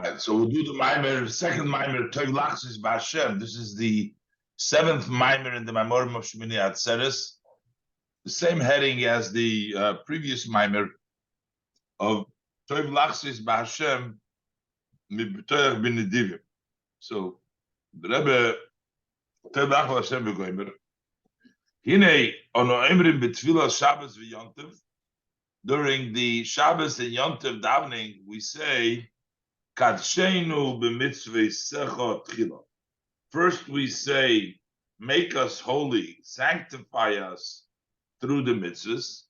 Right, so we'll do the Mamer, second Mamer, Tov Lachsis B'Hashem. This is the seventh Mamer in the Mamer of Shemini Atzers. The same heading as the previous Mamer of Tov Lachsis B'Hashem Mib'toyach B'Nedivim. So the Rebbe Tov Lachsis B'Hashem B'Goymer. Hine ono emrim b'tfilah Shabbos v'Yontiv. During the Shabbos and Yontiv davening, we say Kadshenu b'mitzvah secha tchila. First we say, make us holy, sanctify us through the mitzvahs.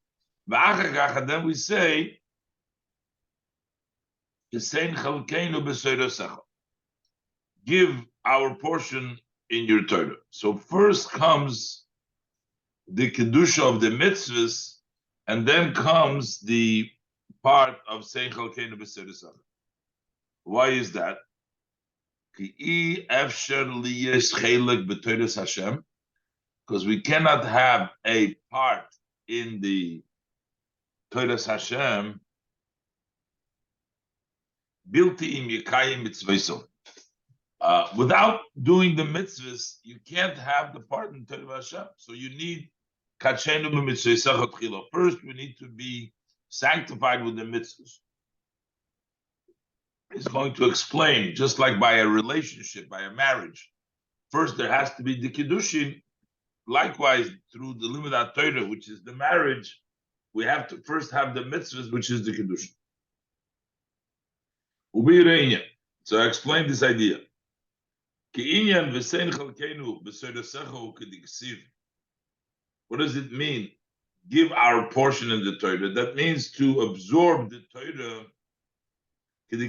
And then we say, give our portion in your Torah. So first comes the kedusha of the mitzvahs, and then comes the part of saying chalkeinu b'seirah. Why is that? Because we cannot have a part in the Torah Hashem without doing the mitzvahs. You can't have the part in Torah Hashem. So you need first we need to be sanctified with the mitzvahs. Is going to explain, just like by a relationship, by a marriage. First, there has to be the kiddushin. Likewise, through the Limud Torah, which is the marriage, we have to first have the mitzvahs, which is the kiddushin. So I explained this idea. What does it mean? Give our portion in the Torah. That means to absorb the Torah. As the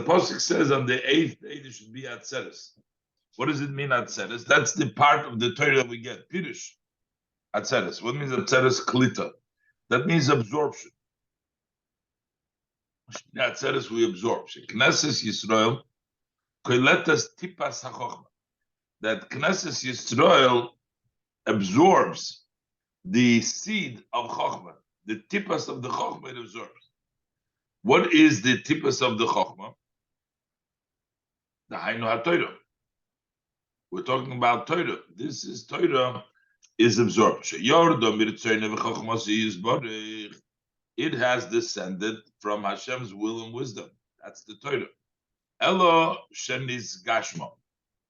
pasuk says, on the 8th day there should be atzeres. What does it mean atzeres? That's the part of the Torah that we get. Pirush. Atzeres. What means atzeres? Klita. That means absorption. Atzeres we absorb. Knesset Yisrael koiletas tipas hachochma. That Knesset Yisrael absorbs the seed of Chochmah, the tipas of the Chochmah it absorbs. What is the tipas of the Chochmah? The Hainu HaTorah. We're talking about Torah. This is Torah is absorbed. It has descended from Hashem's will and wisdom. That's the Torah. Elo shenis gashma.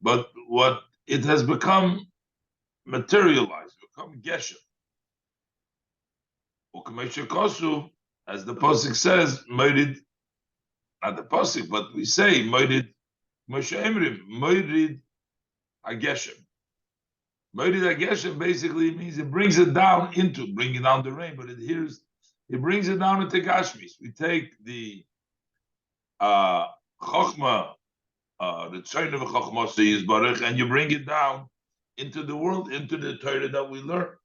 But what it has become materialized, become geshem. As the pasuk says, Morid, not the pasuk, but we say Morid Moshe Emrim, Morid Ageshem. Morid Ageshem basically means it brings it down into, bringing down the rain, but it brings it down into Gashmis. We take the Chochmah, the Tzayin of Chochmah Yisbarach, and you bring it down into the world, into the Torah that we learn.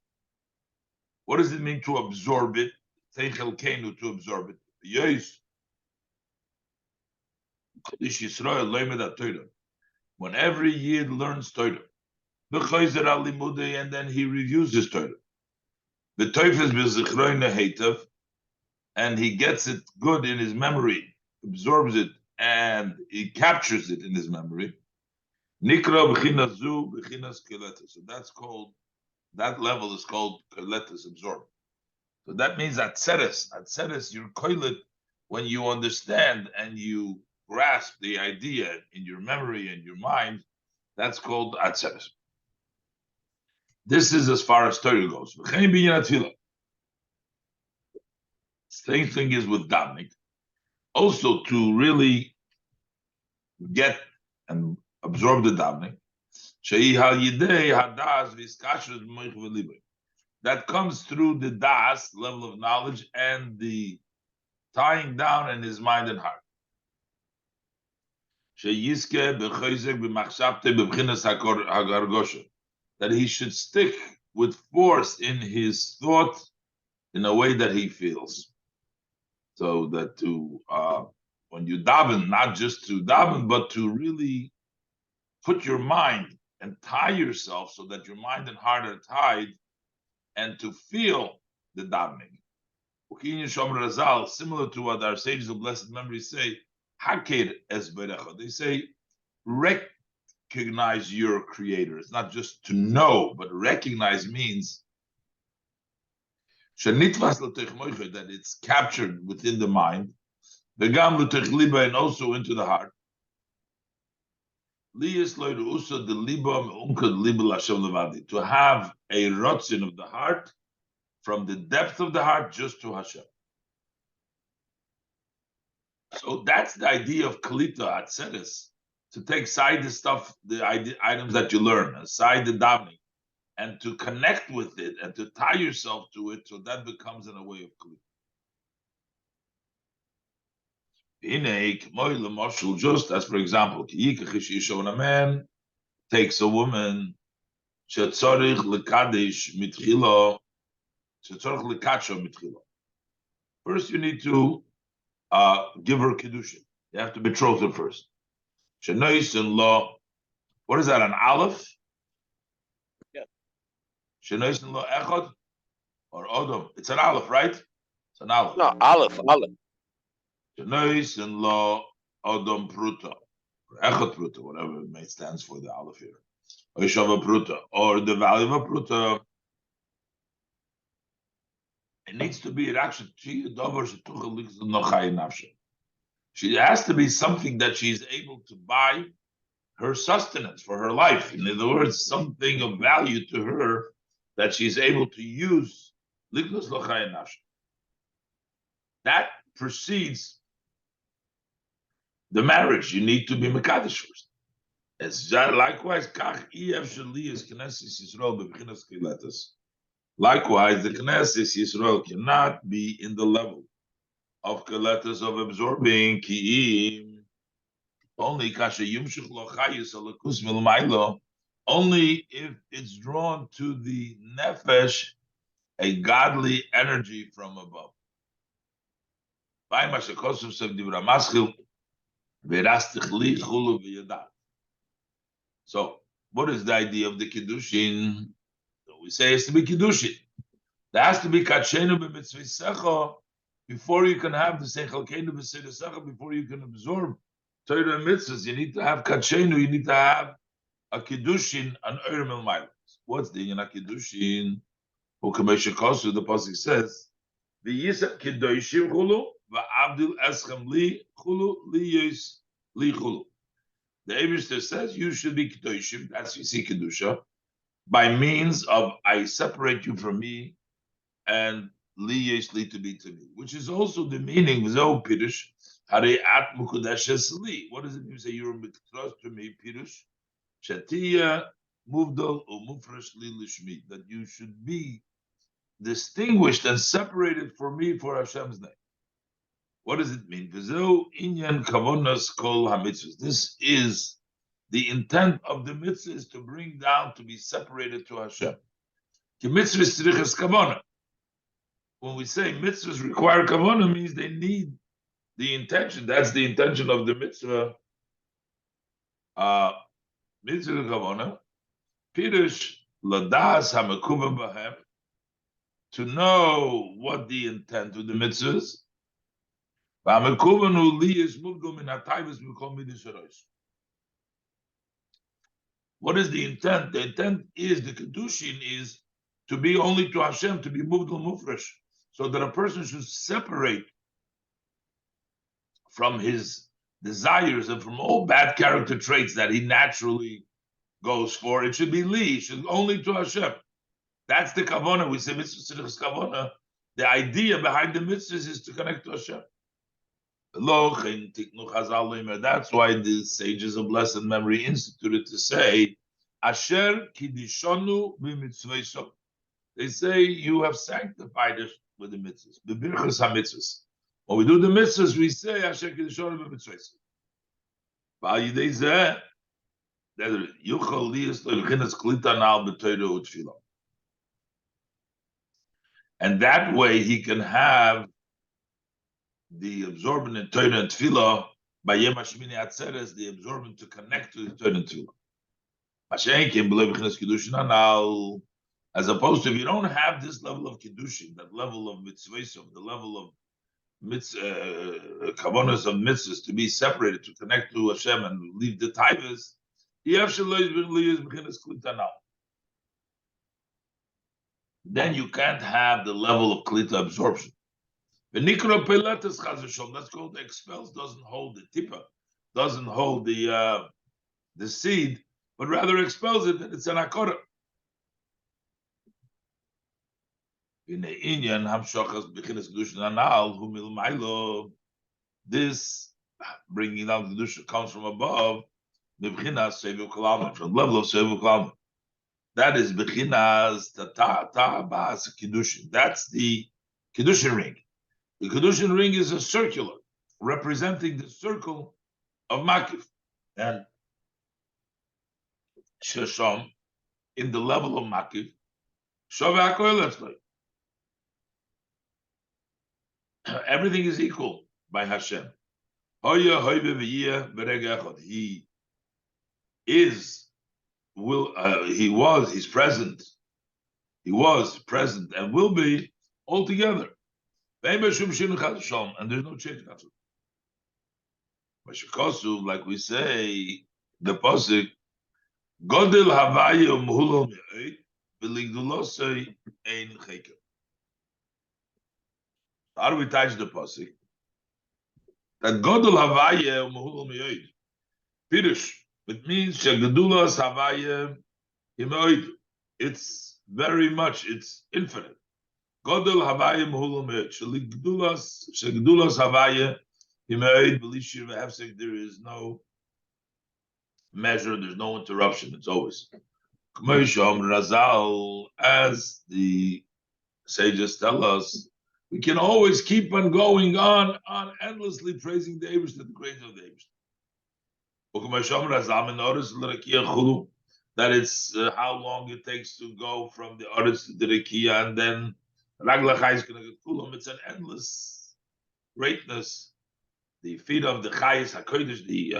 What does it mean to absorb it? To absorb it. Yes. When every Yid learns Torah, and then he reviews his Torah. And he gets it good in his memory, absorbs it, and he captures it in his memory. So that's called, that level is called koletus, absorb. So that means atzeres. Atzeres, you're koilet when you understand and you grasp the idea in your memory and your mind. That's called atzeres. This is as far as Torah goes. Same thing is with davening. Also, to really get and absorb the davening, that comes through the das, level of knowledge, and the tying down in his mind and heart. That he should stick with force in his thought in a way that he feels. So that when you daven, not just to daven, but to really put your mind and tie yourself so that your mind and heart are tied, and to feel the davening. Similar to what our sages of blessed memory say, Hakir es berecha. They say, recognize your creator. It's not just to know, but recognize means that it's captured within the mind, and also into the heart. To have a rotzin of the heart from the depth of the heart just to Hashem. So that's the idea of Kalita Atzeres, to take aside the stuff, the items that you learn, aside the davening, and to connect with it and to tie yourself to it, so that becomes in a way of Kalita. Just as, for example, when a man takes a woman, first you need to give her kiddushin. You have to betroth her first. What is that, an aleph? Yeah. Echad or Odom? It's an aleph, right? It's an aleph. No, aleph. Odom pruta. Echad pruta, whatever it stands for, the aleph here. Pruta, or the value of a pruta. It needs to be she has to be something that she is able to buy her sustenance for her life. In other words, something of value to her that she's able to use. That precedes the marriage. You need to be Mekadesh first. It's likewise, likewise, the Knesset Yisrael cannot be in the level of Keletas of absorbing Ki'im only only if it's drawn to the Nefesh, a godly energy from above. So, what is the idea of the Kiddushin? We say it's to be Kiddushin. There has to be Katshenu b'mitzvah before you can have the Sechalkenu b'seidesecha, before you can absorb Torah and mitzvahs. You need to have Katshenu, you need to have a Kiddushin, an Orim el Mailas. What's the Yin Kiddushin? Ukamesha Kosu, the Pasuk says, V'yisa Kiddushim chulu, v'abdil eschem li chulu, li yis li chulu. The Eibishter says you should be Kiddushim, that's you see Kiddusha, by means of I separate you from me, and li yesh li to be to me, which is also the meaning Zo Pirush, Hare at Mukudeshes li. What does it mean? Say you're trust to me, Pirush, Shatiya Muvdal or Mufresh li lishmi, that you should be distinguished and separated for me for Hashem's name. What does it mean? V'zeu inyan kavonas kol hamitzvahs. This is the intent of the mitzvah, is to bring down, to be separated to Hashem. Ki mitzvahs tzriches kavona. When we say mitzvahs require kavona, means they need the intention. That's the intention of the mitzvah. Mitzvah kavona. Pirush ladas hamakuvam bahem. To know what the intent of the mitzvah is. What is the intent? The intent is, the Kiddushin is to be only to Hashem, to be muvdal mufresh, so that a person should separate from his desires and from all bad character traits that he naturally goes for. It should be li, it should only to Hashem. That's the kavanah. We say mitzvah tzrichas kavanah. The idea behind the mitzvahs is to connect to Hashem. That's why the sages of blessed memory instituted to say, Asher kidishonu b'mitzvayso. They say you have sanctified us with the mitzvahs. B'birchas ha-mitzvahs. When we do the mitzvahs, we say Asher kidishonu b'mitzvayso. V'al-yidei zeh, yuchal liyas l'chinas klita nal b'toyra u'tfilah. And that way he can have the absorbent in Torah and Tefillah by Yom Shemini Atzers, the absorbent to connect to the Torah and Tefillah. As opposed to if you don't have this level of kiddushin, that level of mitzvah, the level of kavanos of mitzvahs to be separated, to connect to Hashem and leave the taivas, then you can't have the level of klita absorption. That's called the expels, doesn't hold the tipa, doesn't hold the seed, but rather expels it, and it's an akora. This bringing down the kedusha comes from above, from the level of sevu kalam. That is bechinas ta'abas kiddushin. That's the kiddushin ring. The kiddushin ring is a circular, representing the circle of makif, and shesham in the level of makif. Everything is equal by Hashem. He is, he's present. He was present and will be altogether. And there's no change. Like we say, the pasuk, Godel Havaya Muhulom Beligdulosei Ein Cheker. How do we touch the pasuk? That Godel Havaya Muhulom Yoid. Pirush. It means Shagadulas Havaya Himoid. It's very much, it's infinite. Godel Havaya Muhulom Yoid. Shagadulas Havaya Himoid. Belishir Vehefsek. There is no measure, there's no interruption, it's always. As the sages tell us, we can always keep on going on endlessly praising the Eibush, the greatness of the Eibush. That it's how long it takes to go from the Oretz to the Rekia, and then it's an endless greatness. The feet of the Chayis HaKodesh, the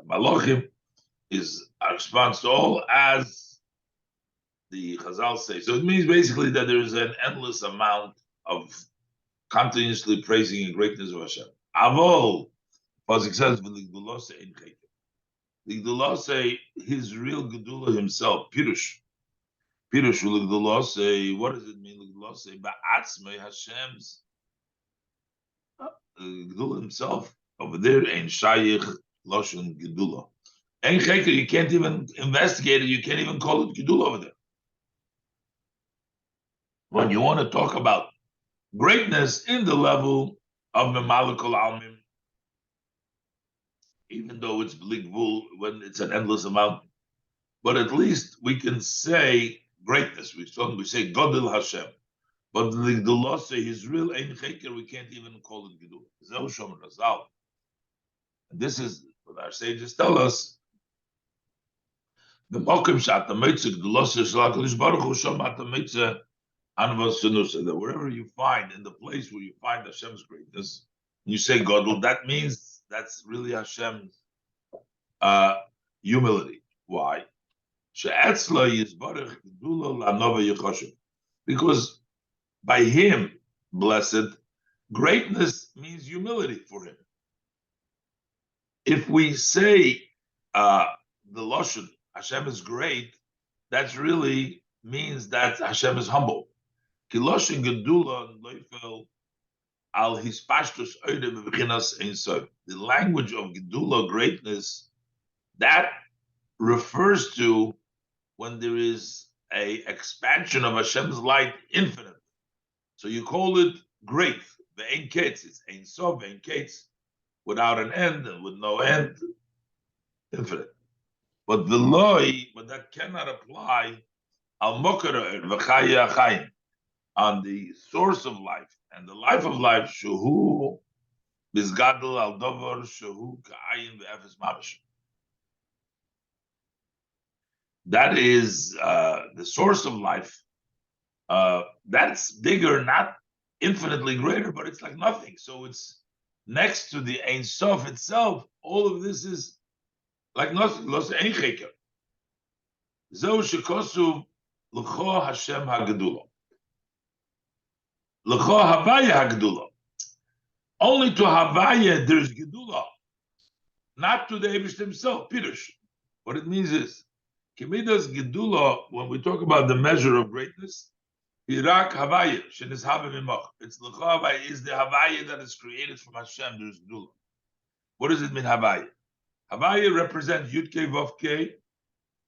Malachim, is a response to all, as the Chazal say. So it means basically that there is an endless amount of continuously praising the greatness of Hashem. Avol, Pasuk says, "V'ligdulose ein cheker." Ligdulose, his real gedula himself, Pirush. Pirush v'ligdulose. What does it mean? Ligdulose ba'atzmei Hashem's gedula himself over there. Ein shayich loshon gedula. Ein cheker, you can't even investigate it. You can't even call it gedula over there. When you want to talk about greatness in the level of Memalekol Almim, even though it's Bligvul, when it's an endless amount, but at least we can say greatness. We say Godel Hashem, but Ligdullah say his real Ein Cheker, we can't even call it Gedul. Zeu Shomer Razal. This is what our sages tell us. The Mokim Shat the Mitzvah Gedullah Shalakolish Baruch Hu Shomat the Mitzvah Anvas Sunusa. That wherever you find, in the place where you find Hashem's greatness, you say Godel, that means that's really Hashem's humility. Why? Because by him, blessed, greatness means humility for him. If we say the Lashon, Hashem is great, that really means that Hashem is humble. The language of Gedula, greatness, that refers to when there is a expansion of Hashem's light infinite. So you call it great. The Ein Ketz, it's Ein Sof, Ein Ketz, without an end and with no end, infinite. But the loy, but that cannot apply al mokara v'chaya chayim, on the source of life and the life of life. Shehu bizgadol al dover shehu ka'ayin ve'efes mamish. That is the source of life. That's bigger, not infinitely greater, but it's like nothing. So it's next to the Ein Sof itself. All of this is like nothing. Los Ein Cheker. Zeu shekosu L'cho Hashem hagedula. L'cho Havaya hagedula. Only to Havaya there's gedula, not to the Eibush himself. Pirush. What it means is, Kemidas gedula. When we talk about the measure of greatness, Hirak Havaya shenis havimimach. It's l'cho Havaya is the Havaya that is created from Hashem. There's gedula. What does it mean Havaya? Havaya represents Yud Kei Vav Kei.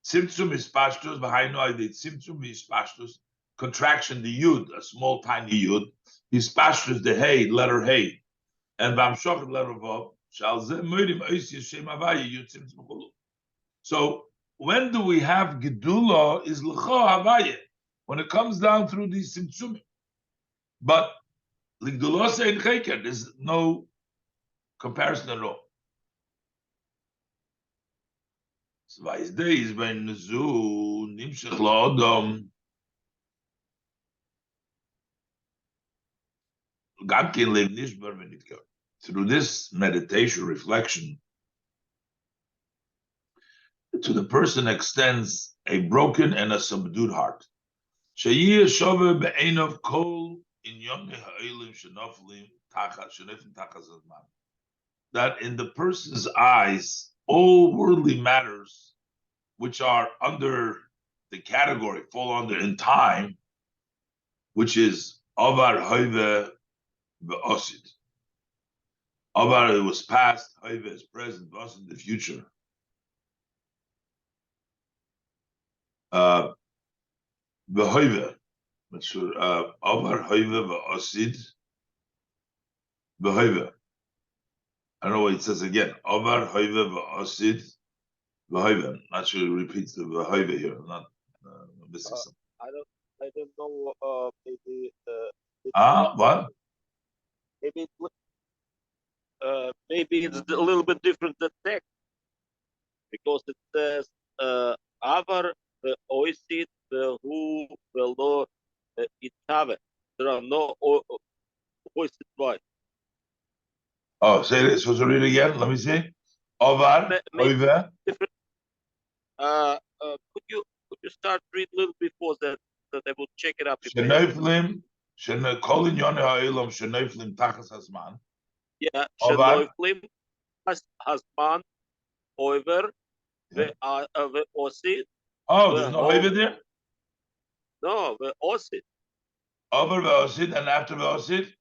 Tzimtzum is pashtus, v'hainu aydei tzimtzum is pashtus. Contraction, the Yud, a small tiny Yud. Is pashtus, the Hey, letter Hey. And Vamshochet, letter Vav. Shal zeh moedim ois yishem Havaya, Yud tzimtzum chulu. So, when do we have Gedula is l'cho Havaya? When it comes down through these tzimtzumim. But, l'gdulose in cheker, there's no comparison at all. Zwei days when zu nimshach laodom gamkin lev nishbar v'nitker. Through this meditation reflection, to the person extends a broken and a subdued heart. Sheyeh shove be'enov kol inyon ha'elim shenoflim tachas shenoflim tachas azman. That in the person's eyes, all worldly matters which are under the category, fall under in time, which is Avar Hoive V'Osid. Avar it was past, Hoive is present, V'Osid the future. V'Hoive, not sure. Avar Hoive V'Osid V'Hoive. I don't know what it says again. Avar Hoive V'Osid V'Hoive. Not sure it repeats the V'Hoive here. I'm not missing something. I don't know. Maybe. What? Maybe it's a little bit different than text, because it says Avar Oisit who will it have it. There are no Oisit by. Oh, say this. Supposed to read it again. Let me see. Avar Hoive. Could you start read a little before that I will check it up. Shenoflim, kol inyon ha'olam shenoflim tachas hazman. Yeah, Avar. Shenoflim hazman over ve'osid. Oh, there's no Hoive there? No, ve'osid. Over ve'osid and after ve'osid?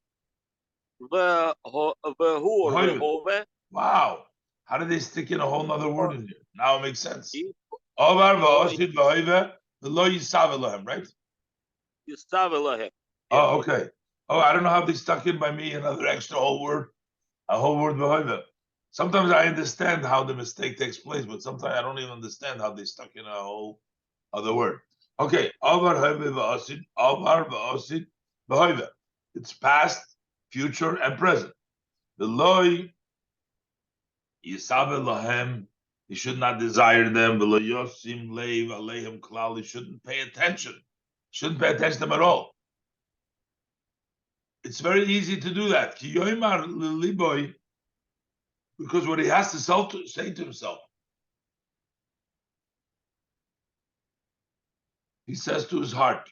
Ve'hu or ve'ove. Wow. How did they stick in a whole other word in here? Now it makes sense. Over ve'osid ve'hoive ve'lo yisav Elohem, right? Yisav Elohem. Oh, okay. Oh, I don't know how they stuck in by me another extra whole word ve'hoive. Sometimes I understand how the mistake takes place, but sometimes I don't even understand how they stuck in a whole other word. Okay, Avar Hoive v'Osid, Avar v'Osid v'Hoive. It's past, future, and present. The loy yisav Elohem, he should not desire them. V'lo yosim leiv aleihim klal, he shouldn't pay attention. Shouldn't pay attention to them at all. It's very easy to do that. Ki yoimar liliboy, because what he has to say to himself, he says to his heart,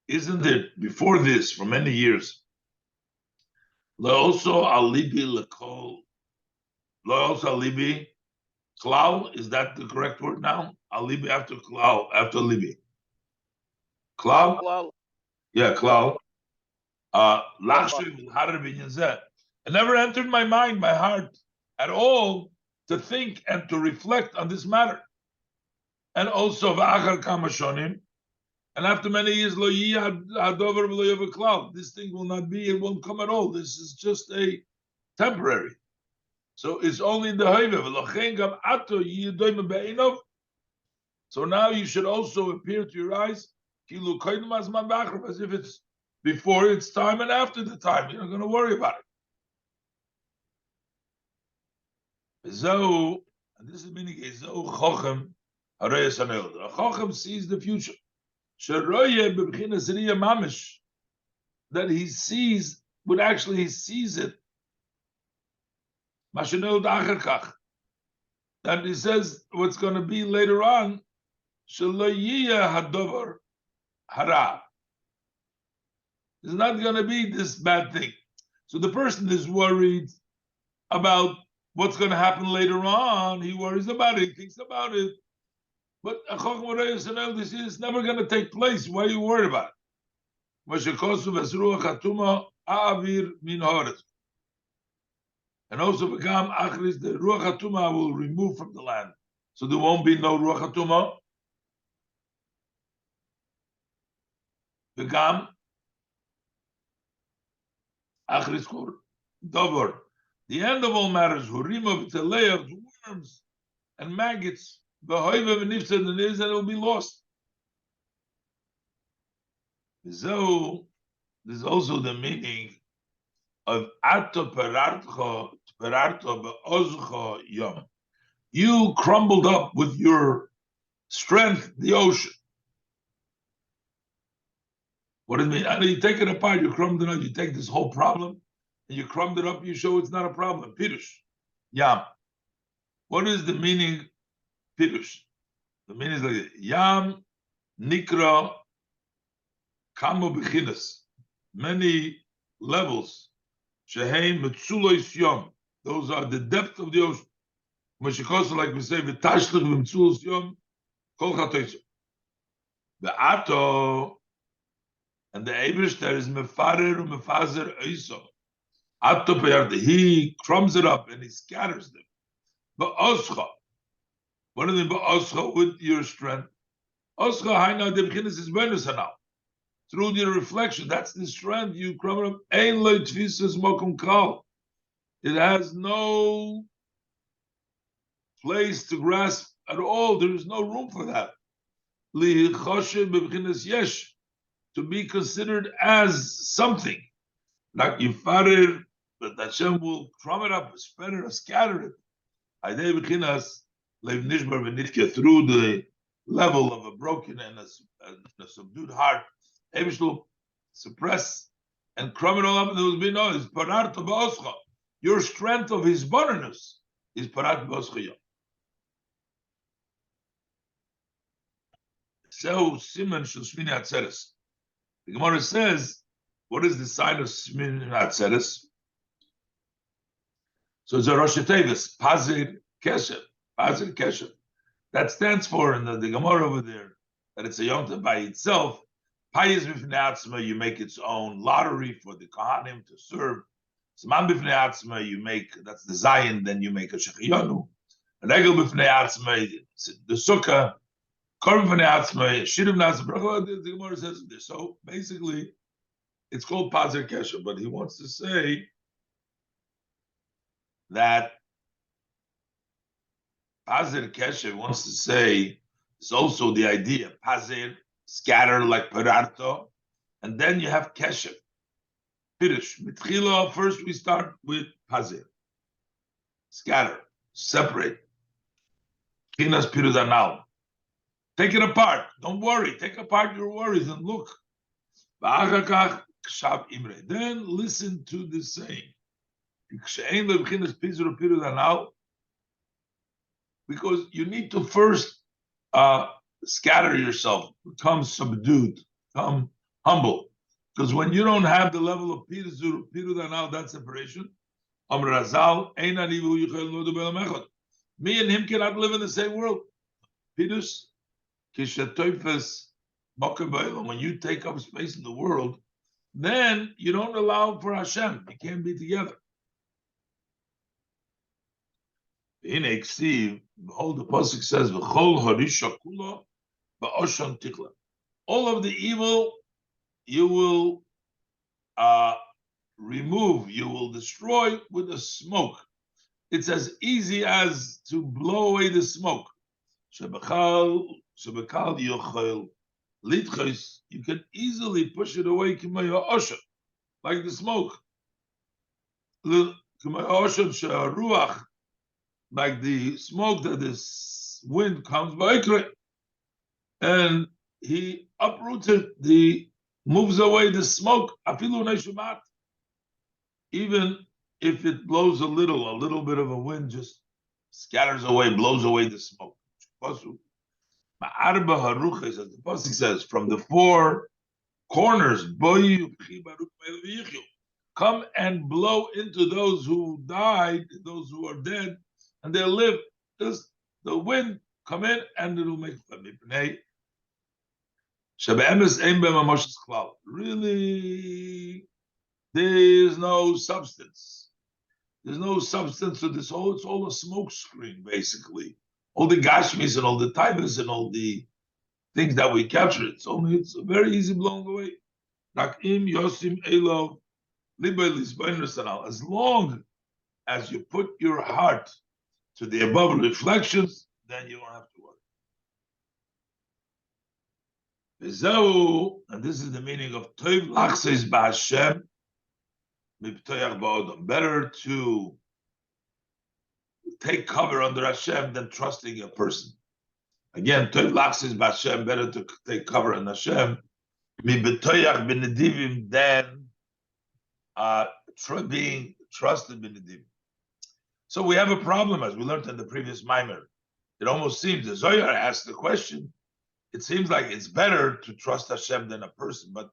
isn't it before this, for many years, also alibi klal, is that the correct word now? Alibi after klal, after libi. Klal? Yeah, klal. It never entered my mind, my heart, at all, to think and to reflect on this matter. And also, and after many years, this thing will not be, it won't come at all. This is just a temporary. So it's only in the Hoive. So now you should also appear to your eyes as if it's before its time and after the time. You're not going to worry about it. So, and this is meaning Chochem. A Chochem sees the future. That he sees, but actually he sees it. that he says what's going to be later on, shelo yiyeh hadover hara. There's not going to be this bad thing. So the person is worried about what's going to happen later on. He worries about it, he thinks about it. But this is never going to take place. Why are you worried about it? And also, the Ruach HaTumah will remove from the land. So there won't be no Ruach HaTumah. V'gam Achris Kor Dover. The end of all matters, Hurima v'Teleach, worms and maggots, v'Hoiva v'Nifsed, and it will be lost. So there's also the meaning of Ato Perarto Be'ozcho Yom. You crumbled up with your strength the ocean. What does it mean? I know you take it apart, you crumbled it up, you take this whole problem, and you crumbled it up, you show it's not a problem. Pirush. Yam. What is the meaning? Pirush. The meaning is like Yam Nikra Kamo Bechinas. Many levels. Sheheim Metzulos Yom. Those are the depth of the ocean. Meshikosa, like we say, V'tashlich V'metzulos Yom Kol Chatoyso. The Ato and the Eibush there is Mefarer and Mefazer Oiso. Ato Peyarde. He crumbs it up and he scatters them. Ba'oscha. What do you mean ba'oscha? With your strength. Oscha Haina de Bechinas is Venus now. Through your reflection, that's the strength. You crumble up. Ein lo tfisas mokum kal. It has no place to grasp at all. There is no room for that. Li choshev bebechinas yesh, to be considered as something. Like yifarer, but Hashem will crumb it up, scatter it. Aidei bechinas leiv nishbar v'nitke, through the level of a broken and a subdued heart. Evish will suppress and crumb it all up, and there will be no. Is parat ba'oscha. Your strength of his bonus is parat ba'oscha. So Siman shel Shemini Atzers. The Gemara says, what is the sign of Shemini Atzers? So it's a Rosh Tevis, Pazir Keshev, Pazir Keshev. That stands for in the Gemara over there that it's a Yom Tov by itself. Payis b'fnei atzma, you make its own lottery for the Kohanim to serve. Zman b'fnei atzma, you make, that's the Zion, then you make a Shechiyonu. Regel b'fnei atzma, the Sukkah. Korban b'fnei atzma, Shirim b'nei the Gemara says this. So basically, it's called Pazir Kesher, but he wants to say that Pazir Kesher wants to say, it's also the idea, Pazir, scatter like Perarto, and then you have Keshev. Pirush. Mitchila, first we start with Pazir. Scatter, separate. Chinas Pirudanal. Take it apart. Don't worry. Take apart your worries and look. Then listen to the saying. Because you need to first scatter yourself, become subdued, become humble. Because when you don't have the level of Pirudanal, that separation, me and him cannot live in the same world. Pirus, when you take up space in the world, then you don't allow for Hashem. You can't be together. In Eksiv, behold, the pasuk says, "V'chol harisha kula ba'oshan tikla." All of the evil you will remove, you will destroy with a smoke. It's as easy as to blow away the smoke. Shebechal yochel litchos, you can easily push it away k'maya osha, like the smoke. K'maya osha she'aruach, like the smoke that this wind comes by, and he uprooted moves away the smoke, afilu neshumat, even if it blows a little bit of a wind just scatters away, blows away the smoke. Ma'arba haruches, as the pasuk says, from the four corners, come and blow into those who died, those who are dead, and they'll live. Just the wind come in and it'll make them. Really, there's no substance. There's no substance to this whole. It's all a smoke screen, basically. All the gashmis and all the taibas and all the things that we capture. It's very easy blowing away. As long as you put your heart to the above reflections, then you don't have to worry. And this is the meaning of Tov Lachseis B'Hashem Miptoyach Ba'odom. Better to take cover under Hashem than trusting a person. Again, Tov Lachseis B'Hashem, better to take cover in Hashem Miptoyach B'Nedivim than being trusted B'Nedivim. So we have a problem, as we learned in the previous Mamer. It almost seems, the Zohar asked the question, it seems like it's better to trust Hashem than a person, but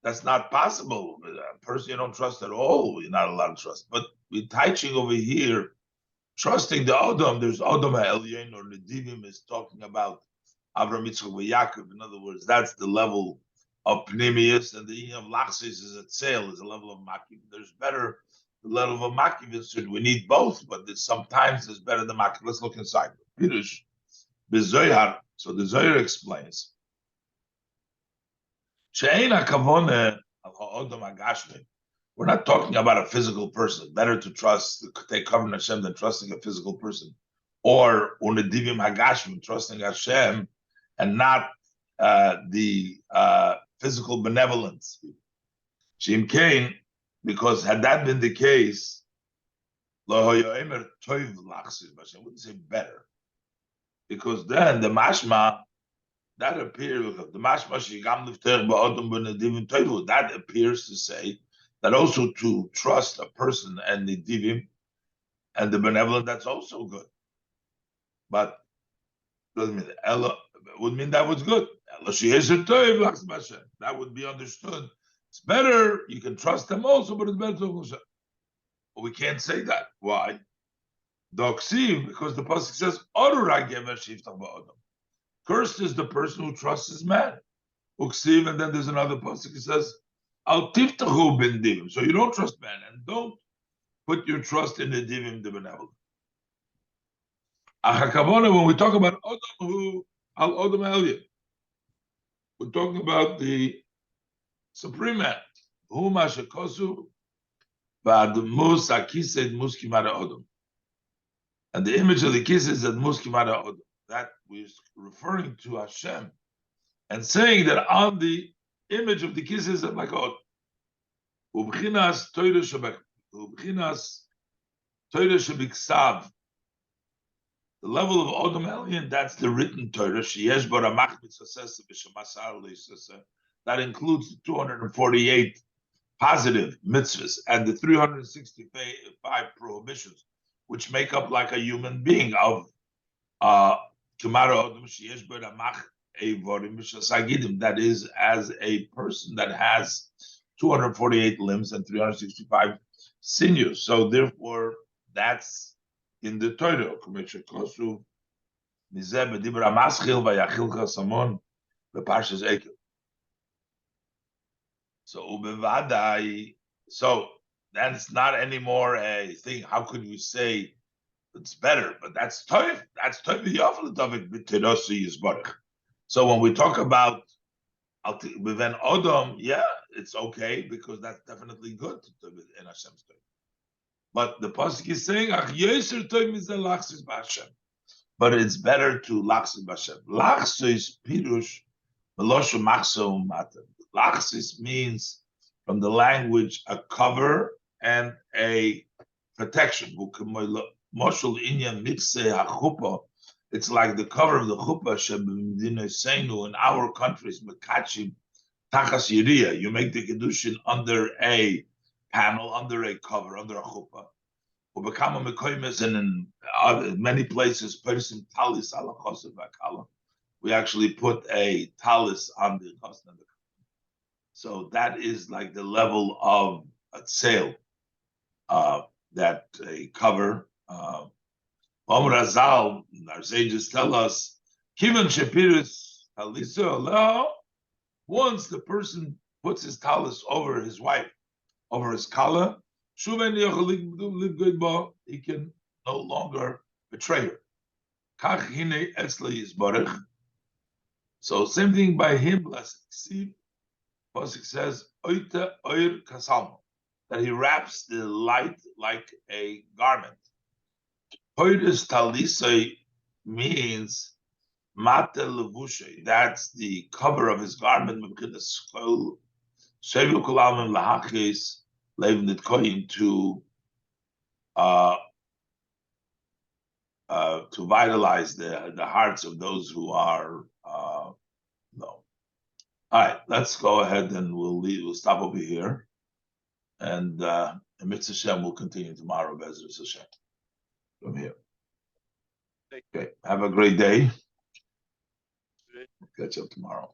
that's not possible. A person you don't trust at all, you're not allowed to trust. But we're teaching over here, trusting the Adam, there's Adam HaElyon, or Nedivim is talking about Avraham, Yitzchak, and Yaakov. In other words, that's the level of Pnimius, and the of Lachsis is a sale, is a level of Makiv. There's better, the level of Makiv is, we need both, but sometimes there's better than Makiv. Let's look inside. Pirush, B'Zohar. So the Zohar explains, we're not talking about a physical person. Better to trust, take cover in Hashem than trusting a physical person. Or unedivim hagashmim, trusting Hashem and not the physical benevolence. Shim Kain, because had that been the case, I wouldn't say better. Because then the mashma, that appears, the mashma that appears to say that also to trust a person and the divim and the benevolent, that's also good. But doesn't mean Ella would mean that was good. That would be understood. It's better, you can trust them also, but it's better to Hashem. But we can't say that. Why? Because the pasuk says, cursed is the person who trusts his man. Uksiv, and then there's another pasuk that says, Al tiftachu bin divim. So you don't trust man, and don't put your trust in the divim, the benevolent. When we talk about Adam who Al Adam Elyon, we're talking about the supreme man. Who mashakosu v'admus akised muskimara Adam. And the image of the kiss is that muskimara Adam. That we're referring to Hashem and saying that on the image of the kisses of like God. Ubchinas Torah Shebiksav. The level of Adam Elyon, that's the written Torah. That includes the 248 positive mitzvahs and the 365 prohibitions, which make up like a human being of that is as a person that has 248 limbs and 365 sinews. So therefore, that's in the Torah. So that's not anymore a thing. How could we say it's better? But that's toif. That's toif b'yafel David b'terosi yisbarach. So when we talk about Biven Odom, yeah, it's okay because that's definitely good in Hashem's Torah. But the pasuk is saying, but it's better to lachsis b'Hashem. Lachsis pirush meloshu machso matem. Lachsis means from the language a cover and a protection. It's like the cover of the chuppah in our countries. You make the kedushin under a panel, under a cover, under a chuppah. and in many places, person talis ala chosed v'akala. We actually put a talis on the chosed. So that is like the level of a sale that a cover. Razal, our sages tell us, Kivan Shapirus Talisa, once the person puts his talis over his wife, over his kala, he can no longer betray her. So same thing by him, blessed. Pasuk says, that he wraps the light like a garment. Hoidus talisai means mate levushay. That's the cover of his garment. To vitalize the hearts of those who are no. All right, let's go ahead and we'll stop over here, and Mitzvah Hashem will continue tomorrow. Bezras Hashem from here. Okay, have a great day. Catch up tomorrow.